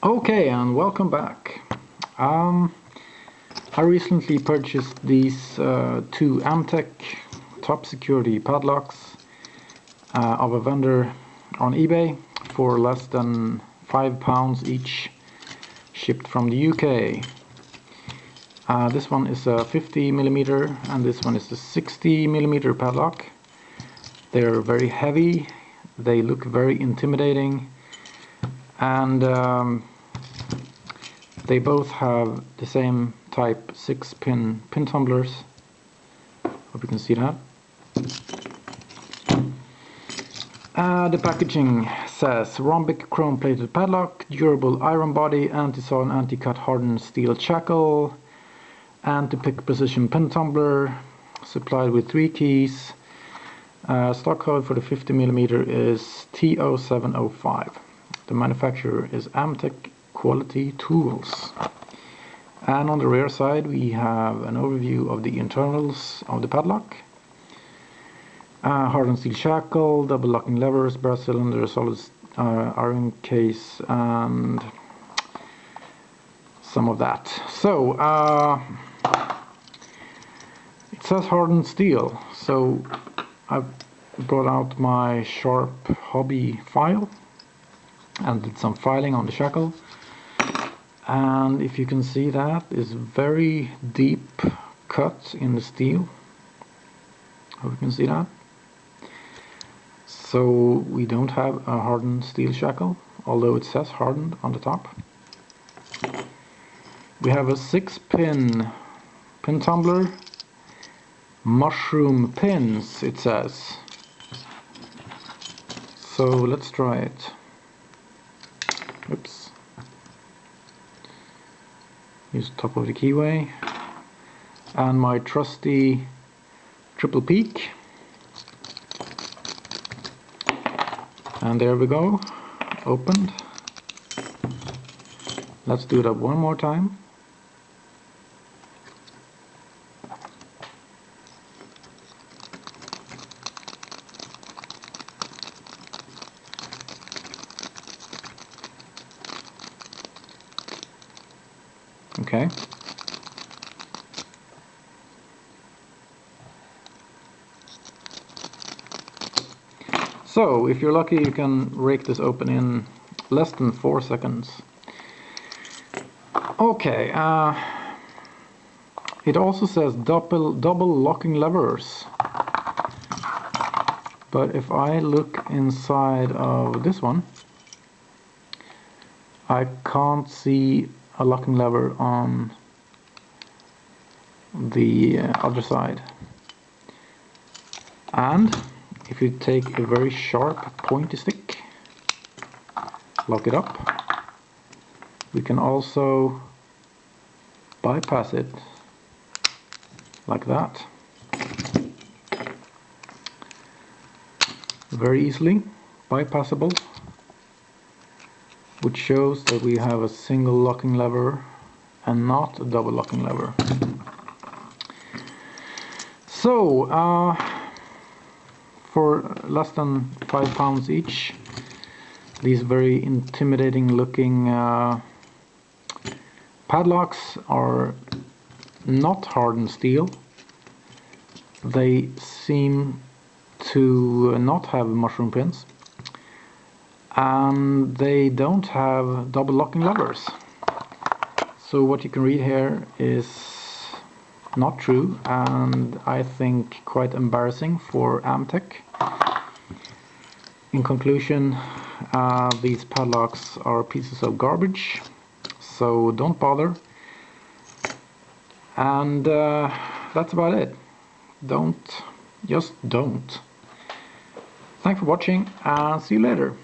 Okay, and welcome back. I recently purchased these two Amtech top security padlocks of a vendor on eBay for less than £5 each, shipped from the UK. This one is a 50mm and this one is a 60mm padlock. They're very heavy, they look very intimidating, and they both have the same type 6-pin pin tumblers. Hope you can see that. The packaging says rhombic chrome plated padlock, durable iron body, anti-saw and anti-cut hardened steel shackle, anti-pick precision pin tumbler, supplied with 3 keys. Stock code for the 50mm is T0705. The manufacturer is Amtech Quality Tools. And on the rear side we have an overview of the internals of the padlock. Hardened steel shackle, double locking levers, brass cylinder, solid iron case, and some of that. So it says hardened steel, so I've brought out my sharp hobby file and did some filing on the shackle, and if you can see, that is very deep cut in the steel. Hope you can see that. So we don't have a hardened steel shackle, although it says hardened on the top. We have a 6-pin pin tumbler, mushroom pins it says. So let's try it. Oops. Use the top of the keyway and my trusty triple peak, and there we go, opened. Let's do that one more time. Okay. So, if you're lucky, you can rake this open in less than 4 seconds. Okay, it also says double locking levers. But if I look inside of this one, I can't see a locking lever on the other side. And if you take a very sharp pointy stick, lock it up, we can also bypass it like that, very easily bypassable, which shows that we have a single locking lever and not a double locking lever. So for less than £5 each, these very intimidating looking padlocks are not hardened steel. They seem to not have mushroom pins, and they don't have double locking levers. So what you can read here is not true, and I think quite embarrassing for Amtech. In conclusion, these padlocks are pieces of garbage, so don't bother. And that's about it. Just don't. Thanks for watching, and see you later.